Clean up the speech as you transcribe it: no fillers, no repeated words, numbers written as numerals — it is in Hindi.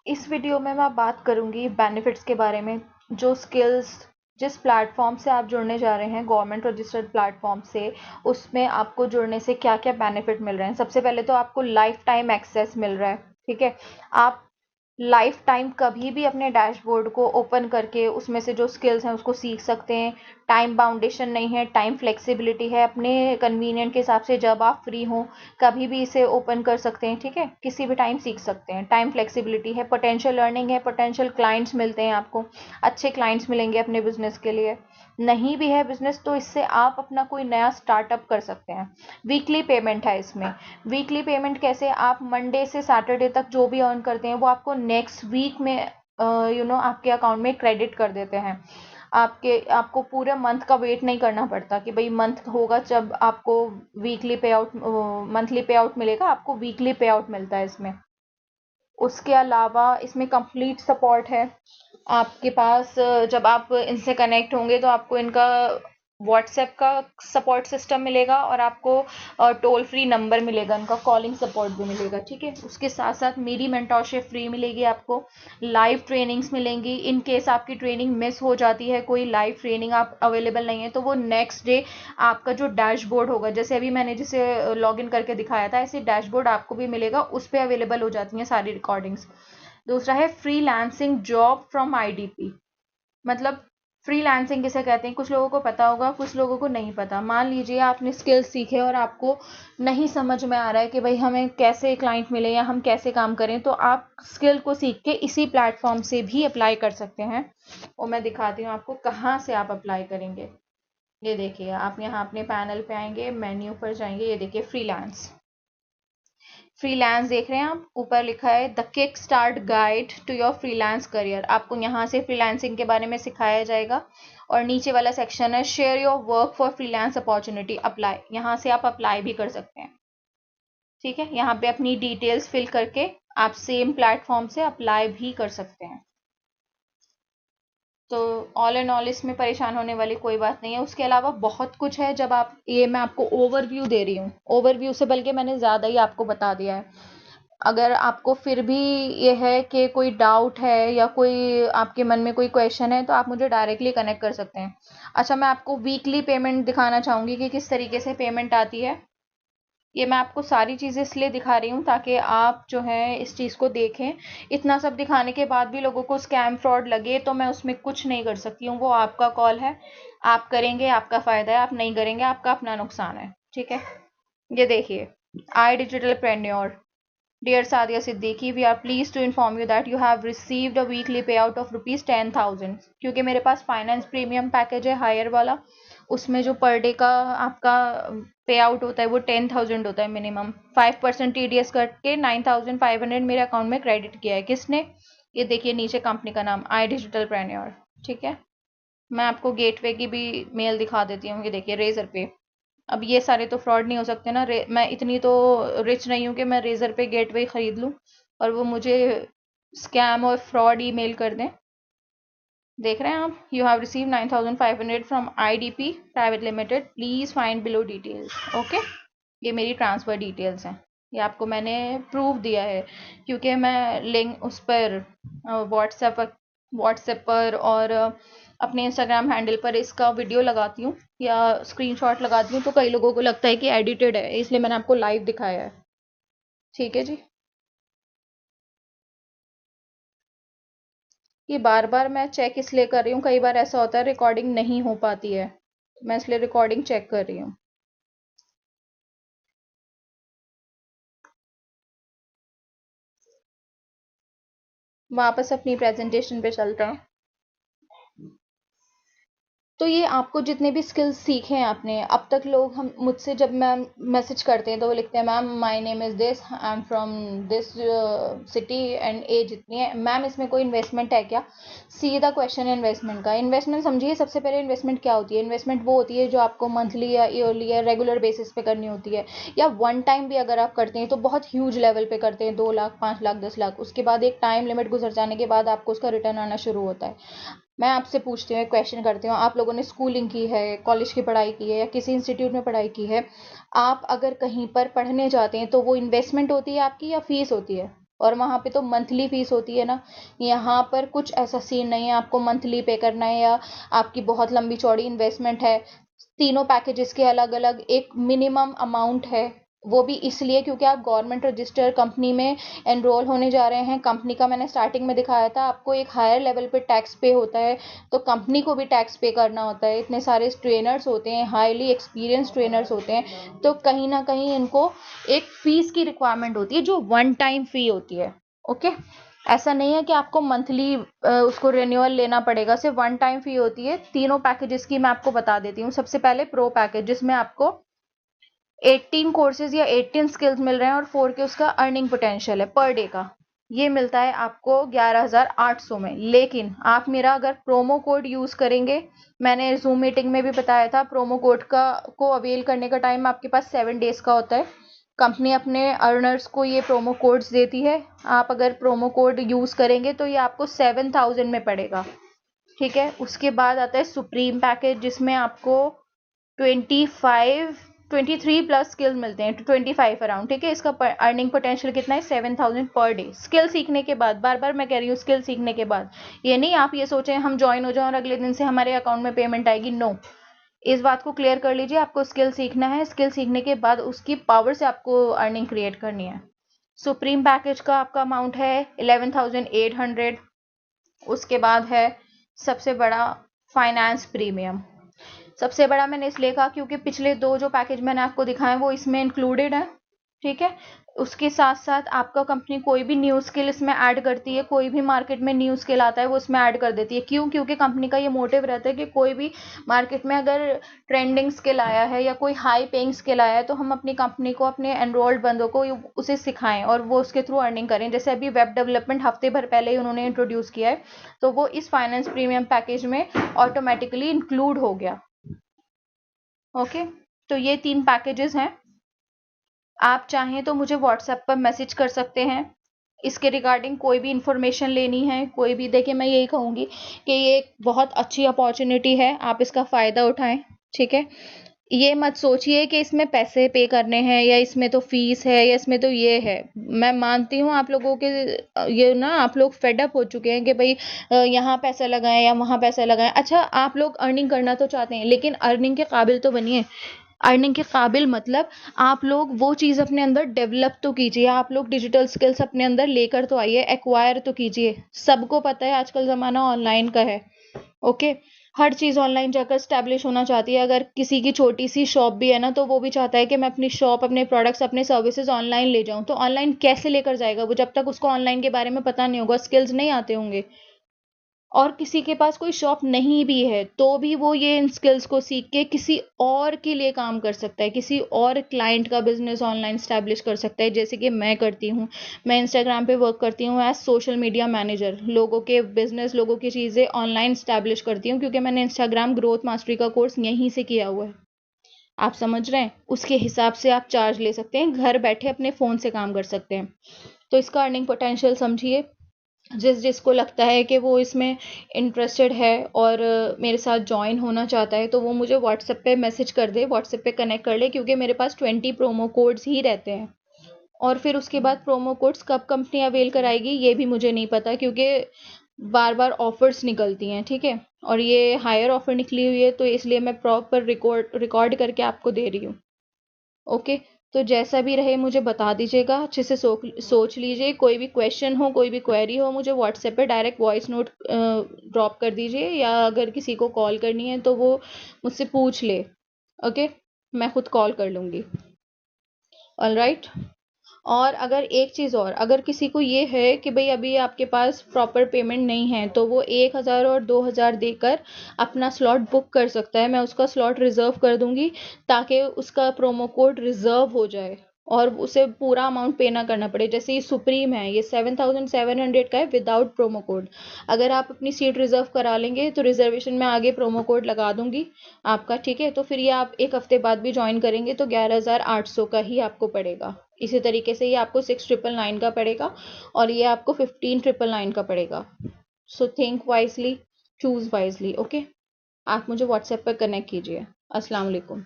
इस वीडियो में मैं बात करूंगी बेनिफिट्स के बारे में। जो स्किल्स जिस प्लेटफॉर्म से आप जुड़ने जा रहे हैं, गवर्नमेंट रजिस्टर्ड प्लेटफॉर्म से, उसमें आपको जुड़ने से क्या क्या बेनिफिट मिल रहे हैं। सबसे पहले तो आपको लाइफ टाइम एक्सेस मिल रहा है। ठीक है, आप लाइफ टाइम कभी भी अपने डैशबोर्ड को ओपन करके उसमें से जो स्किल्स हैं उसको सीख सकते हैं। टाइम बाउंडेशन नहीं है, टाइम फ्लेक्सिबिलिटी है। अपने कन्वीनियंट के हिसाब से जब आप फ्री हो कभी भी इसे ओपन कर सकते हैं। ठीक है, किसी भी टाइम सीख सकते हैं। टाइम फ्लेक्सिबिलिटी है, पोटेंशियल लर्निंग है, पोटेंशियल क्लाइंट्स मिलते हैं आपको, अच्छे क्लाइंट्स मिलेंगे अपने बिजनेस के लिए। नहीं भी है बिजनेस तो इससे आप अपना कोई नया स्टार्टअप कर सकते हैं। वीकली पेमेंट है इसमें। वीकली पेमेंट कैसे, आप मंडे से सैटरडे तक जो भी अर्न करते हैं वो आपको नेक्स्ट वीक में आपके अकाउंट में क्रेडिट कर देते हैं। आपको पूरे मंथ का वेट नहीं करना पड़ता कि भाई मंथ होगा जब आपको वीकली पे आउट मंथली पे आउट मिलेगा। आपको वीकली पे आउट मिलता है इसमें। उसके अलावा इसमें कंप्लीट सपोर्ट है आपके पास। जब आप इनसे कनेक्ट होंगे तो आपको इनका व्हाट्सएप का सपोर्ट सिस्टम मिलेगा और आपको टोल फ्री नंबर मिलेगा, इनका कॉलिंग सपोर्ट भी मिलेगा। ठीक है, उसके साथ साथ मेरी मेंटोरशिप फ्री मिलेगी आपको। लाइव ट्रेनिंग्स मिलेंगी। इन केस आपकी ट्रेनिंग मिस हो जाती है, कोई लाइव ट्रेनिंग आप अवेलेबल नहीं है, तो वो नेक्स्ट डे आपका जो डैशबोर्ड होगा, जैसे अभी मैंने जिसे लॉगिन करके दिखाया था, ऐसे डैशबोर्ड आपको भी मिलेगा, उस पर अवेलेबल हो जाती हैं सारी रिकॉर्डिंग्स। दूसरा है फ्रीलांसिंग जॉब फ्रॉम आईडीपी। मतलब फ्रीलांसिंग किसे कहते हैं, कुछ लोगों को पता होगा, कुछ लोगों को नहीं पता। मान लीजिए आपने स्किल्स सीखे और आपको नहीं समझ में आ रहा है कि भाई हमें कैसे क्लाइंट मिले या हम कैसे काम करें, तो आप स्किल को सीख के इसी प्लेटफॉर्म से भी अप्लाई कर सकते हैं। और मैं दिखाती हूँ आपको कहाँ से आप अप्लाई करेंगे। ये देखिए, आप यहाँ अपने पैनल पे आएंगे, मेन्यू पर जाएंगे, ये देखिए फ्रीलांस। फ्रीलांस देख रहे हैं आप, ऊपर लिखा है the kick start guide to your freelance career. आपको यहाँ से फ्रीलांसिंग के बारे में सिखाया जाएगा। और नीचे वाला सेक्शन है share your work for freelance opportunity apply. यहाँ से आप अप्लाई भी कर सकते हैं। ठीक है, यहाँ पे अपनी डिटेल्स फिल करके आप सेम प्लेटफॉर्म से अप्लाई भी कर सकते हैं। तो ऑल एंड ऑल इसमें परेशान होने वाली कोई बात नहीं है। उसके अलावा बहुत कुछ है। जब आप, ये मैं आपको ओवरव्यू दे रही हूँ, ओवरव्यू से बल्कि मैंने ज़्यादा ही आपको बता दिया है। अगर आपको फिर भी ये है कि कोई डाउट है या कोई आपके मन में कोई क्वेश्चन है तो आप मुझे डायरेक्टली कनेक्ट कर सकते हैं। अच्छा, मैं आपको वीकली पेमेंट दिखाना चाहूँगी कि किस तरीके से पेमेंट आती है। ये मैं आपको सारी चीज़ें इसलिए दिखा रही हूँ ताकि आप जो है इस चीज़ को देखें। इतना सब दिखाने के बाद भी लोगों को स्कैम फ्रॉड लगे तो मैं उसमें कुछ नहीं कर सकती हूँ। वो आपका कॉल है, आप करेंगे आपका फ़ायदा है, आप नहीं करेंगे आपका अपना नुकसान है। ठीक है, ये देखिए, आई digital प्रेन्योर। Dear Sadia Siddiqui, we are pleased to inform you that you have received a weekly payout of ₹10,000। क्योंकि मेरे पास फाइनेंस प्रीमियम पैकेज है हायर वाला, उसमें जो पर डे का आपका पे आउट होता है वो 10,000 होता है मिनिमम। 5% TDS करके 9,500 मेरे अकाउंट में क्रेडिट किया है। किसने? ये देखिए नीचे कंपनी का नाम, आई डिजिटल प्रेन्योर। ठीक है, मैं आपको गेटवे की भी मेल दिखा देती हूँ। ये देखिए रेजर पे। अब ये सारे तो फ्रॉड नहीं हो सकते ना। मैं इतनी तो रिच नहीं हूँ कि मैं रेजर पे गेटवे खरीद लूँ और वो मुझे स्कैम और फ्रॉड ईमेल कर दें। देख रहे हैं आप, you have receive 9,500 from IDP private limited, please find below details. Okay, ये मेरी ट्रांसफ़र डिटेल्स हैं। ये आपको मैंने प्रूफ दिया है क्योंकि मैं लिंक उस पर व्हाट्सएप व्हाट्सएप पर और अपने इंस्टाग्राम हैंडल पर इसका वीडियो लगाती हूँ या स्क्रीनशॉट लगाती हूँ, तो कई लोगों को लगता है कि एडिटेड है, इसलिए मैंने आपको लाइव दिखाया है। ठीक है जी, ये बार बार मैं चेक इसलिए कर रही हूँ, कई बार ऐसा होता है रिकॉर्डिंग नहीं हो पाती है, मैं इसलिए रिकॉर्डिंग चेक कर रही हूँ। वापस अपनी प्रेजेंटेशन पे चलते हैं। तो ये आपको जितने भी स्किल्स सीखे हैं आपने अब तक, लोग हम मुझसे जब मैम मैसेज करते हैं तो वो लिखते हैं ma'am my name is this, I am from this city and age इतनी है। मैम इसमें कोई इन्वेस्टमेंट है क्या? सीधा क्वेश्चन है इन्वेस्टमेंट का। इन्वेस्टमेंट समझिए, सबसे पहले इन्वेस्टमेंट क्या होती है? इन्वेस्टमेंट वो होती है जो आपको मंथली या ईयरली या रेगुलर बेसिस पे करनी होती है, या वन टाइम भी अगर आप करते हैं तो बहुत ह्यूज लेवल पे करते हैं, 2 लाख 5 लाख 10 लाख। उसके बाद एक टाइम लिमिट गुजर जाने के बाद आपको उसका रिटर्न आना शुरू होता है। मैं आपसे पूछती हूँ, क्वेश्चन करती हूँ, आप लोगों ने स्कूलिंग की है, कॉलेज की पढ़ाई की है या किसी इंस्टीट्यूट में पढ़ाई की है, आप अगर कहीं पर पढ़ने जाते हैं तो वो इन्वेस्टमेंट होती है आपकी या फीस होती है? और वहाँ पे तो मंथली फीस होती है ना। यहाँ पर कुछ ऐसा सीन नहीं है आपको मंथली पे करना है या आपकी बहुत लंबी चौड़ी इन्वेस्टमेंट है। तीनों पैकेजेस के अलग अलग एक मिनिमम अमाउंट है, वो भी इसलिए क्योंकि आप गवर्नमेंट रजिस्टर कंपनी में एनरोल होने जा रहे हैं। कंपनी का मैंने स्टार्टिंग में दिखाया था आपको एक हायर लेवल पे टैक्स पे होता है, तो कंपनी को भी टैक्स पे करना होता है। इतने सारे ट्रेनर्स होते हैं, हाईली एक्सपीरियंस ट्रेनर्स होते हैं, तो कहीं ना कहीं इनको एक फीस की रिक्वायरमेंट होती है जो वन टाइम फी होती है। ओके, ऐसा नहीं है कि आपको मंथली उसको रिन्यूअल लेना पड़ेगा, सिर्फ वन टाइम फी होती है। तीनों पैकेजेस की मैं आपको बता देती हूँ। सबसे पहले प्रो पैकेज, जिसमें आपको 18 कोर्सेज या 18 स्किल्स मिल रहे हैं और 4 के उसका अर्निंग पोटेंशियल है पर डे का। ये मिलता है आपको 11,800 में। लेकिन आप मेरा अगर प्रोमो कोड यूज करेंगे, मैंने जूम मीटिंग में भी बताया था, प्रोमो कोड का को अवेल करने का टाइम आपके पास 7 डेज का होता है। कंपनी अपने अर्नर्स को ये प्रोमो कोड्स देती है। आप अगर प्रोमो कोड यूज करेंगे तो ये आपको 7,000 में पड़ेगा। ठीक है, उसके बाद आता है सुप्रीम पैकेज, जिसमें आपको 23 प्लस स्किल मिलते हैं, 25 अराउंड। ठीक है, इसका अर्निंग पोटेंशियल कितना है, 7,000 पर डे। स्किल सीखने के बाद, बार बार मैं कह रही हूँ स्किल सीखने के बाद, ये नहीं आप ये सोचें हम ज्वाइन हो जाएं और अगले दिन से हमारे अकाउंट में पेमेंट आएगी, नो। इस बात को क्लियर कर लीजिए, आपको स्किल सीखना है, स्किल सीखने के बाद उसकी पावर से आपको अर्निंग क्रिएट करनी है। सुप्रीम पैकेज का आपका अमाउंट है 11,800। उसके बाद है सबसे बड़ा फाइनेंस प्रीमियम। सबसे बड़ा मैंने इसलिए कहा क्योंकि पिछले दो जो पैकेज मैंने आपको दिखाए वो इसमें इंक्लूडेड है। ठीक है, उसके साथ साथ आपका कंपनी कोई भी न्यू स्किल इसमें ऐड करती है, कोई भी मार्केट में न्यू स्किल आता है वो इसमें ऐड कर देती है। क्यों? क्योंकि कंपनी का ये मोटिव रहता है कि कोई भी मार्केट में अगर ट्रेंडिंग स्किल आया है या कोई हाई पेइंग स्किल आया है तो हम अपनी कंपनी को, अपने एनरोल्ड बंदों को उसे सिखाएं और वो उसके थ्रू अर्निंग करें। जैसे अभी वेब डेवलपमेंट हफ्ते भर पहले ही उन्होंने इंट्रोड्यूस किया है, तो वो इस फाइनेंस प्रीमियम पैकेज में ऑटोमेटिकली इंक्लूड हो गया। ओके, तो ये 3 पैकेजेस हैं। आप चाहें तो मुझे व्हाट्सएप पर मैसेज कर सकते हैं, इसके रिगार्डिंग कोई भी इंफॉर्मेशन लेनी है, कोई भी। देखिए, मैं यही कहूँगी कि ये एक बहुत अच्छी अपॉर्चुनिटी है, आप इसका फ़ायदा उठाएं। ठीक है, ये मत सोचिए कि इसमें पैसे पे करने हैं या इसमें तो फीस है या इसमें तो ये है। मैं मानती हूँ आप लोगों के ये ना, आप लोग फेडअप हो चुके हैं कि भाई यहाँ पैसा लगाएं या वहाँ पैसा लगाएं। अच्छा, आप लोग अर्निंग करना तो चाहते हैं, लेकिन अर्निंग के काबिल तो बनिए। अर्निंग के काबिल मतलब आप लोग वो चीज़ अपने अंदर डेवलप तो कीजिए, आप लोग डिजिटल स्किल्स अपने अंदर लेकर तो आइए, एक्वायर तो कीजिए। सबको पता है आजकल ज़माना ऑनलाइन का है। ओके, हर चीज़ ऑनलाइन जाकर स्टैब्लिश होना चाहती है। अगर किसी की छोटी सी शॉप भी है ना, तो वो भी चाहता है कि मैं अपनी शॉप, अपने प्रोडक्ट्स, अपने सर्विसेज ऑनलाइन ले जाऊं। तो ऑनलाइन कैसे लेकर जाएगा वो, जब तक उसको ऑनलाइन के बारे में पता नहीं होगा, स्किल्स नहीं आते होंगे। और किसी के पास कोई शॉप नहीं भी है तो भी वो ये इन स्किल्स को सीख के किसी और के लिए काम कर सकता है, किसी और क्लाइंट का बिजनेस ऑनलाइन स्टैब्लिश कर सकता है, जैसे कि मैं करती हूँ। मैं इंस्टाग्राम पे वर्क करती हूँ एज सोशल मीडिया मैनेजर, लोगों के बिजनेस, लोगों की चीज़ें ऑनलाइन स्टैब्लिश करती हूँ, क्योंकि मैंने इंस्टाग्राम ग्रोथ मास्टरी का कोर्स यहीं से किया हुआ है। आप समझ रहे हैं, उसके हिसाब से आप चार्ज ले सकते हैं, घर बैठे अपने फ़ोन से काम कर सकते हैं। तो इसका अर्निंग पोटेंशियल समझिए। जिसको लगता है कि वो इसमें इंटरेस्टेड है और मेरे साथ जॉइन होना चाहता है, तो वो मुझे व्हाट्सएप पे मैसेज कर दे, व्हाट्सएप पे कनेक्ट कर ले, क्योंकि मेरे पास 20 प्रोमो कोड्स ही रहते हैं। और फिर उसके बाद प्रोमो कोड्स कब कंपनी अवेल कराएगी ये भी मुझे नहीं पता, क्योंकि बार बार ऑफर्स निकलती हैं। ठीक है, और ये हायर ऑफर निकली हुई है, तो इसलिए मैं प्रॉपर रिकॉर्ड करके आपको दे रही हूँ। ओके, तो जैसा भी रहे मुझे बता दीजिएगा, अच्छे से सोच लीजिए। कोई भी क्वेश्चन हो, कोई भी क्वेरी हो, मुझे व्हाट्सएप पे डायरेक्ट वॉइस नोट ड्रॉप कर दीजिए, या अगर किसी को कॉल करनी है तो वो मुझसे पूछ ले। ओके, मैं खुद कॉल कर लूँगी। ऑलराइट। और अगर एक चीज़ और, अगर किसी को ये है कि भाई अभी आपके पास प्रॉपर पेमेंट नहीं है, तो वो 1,000 और 2,000 देकर अपना स्लॉट बुक कर सकता है। मैं उसका स्लॉट रिजर्व कर दूंगी, ताकि उसका प्रोमो कोड रिजर्व हो जाए और उसे पूरा अमाउंट पे ना करना पड़े। जैसे ये सुप्रीम है, ये 7,700 का है विदाउट प्रोमो कोड। अगर आप अपनी सीट रिजर्व करा लेंगे तो रिजर्वेशन में आगे प्रोमो कोड लगा दूंगी आपका। ठीक है, तो फिर ये आप एक हफ्ते बाद भी ज्वाइन करेंगे तो 11,800 का ही आपको पड़ेगा। इसी तरीके से ये आपको 6,999 का पड़ेगा और ये आपको 15,999 का पड़ेगा। So think wisely, choose wisely. Okay, आप मुझे व्हाट्सएप पर कनेक्ट कीजिए। अस्सलाम वालेकुम।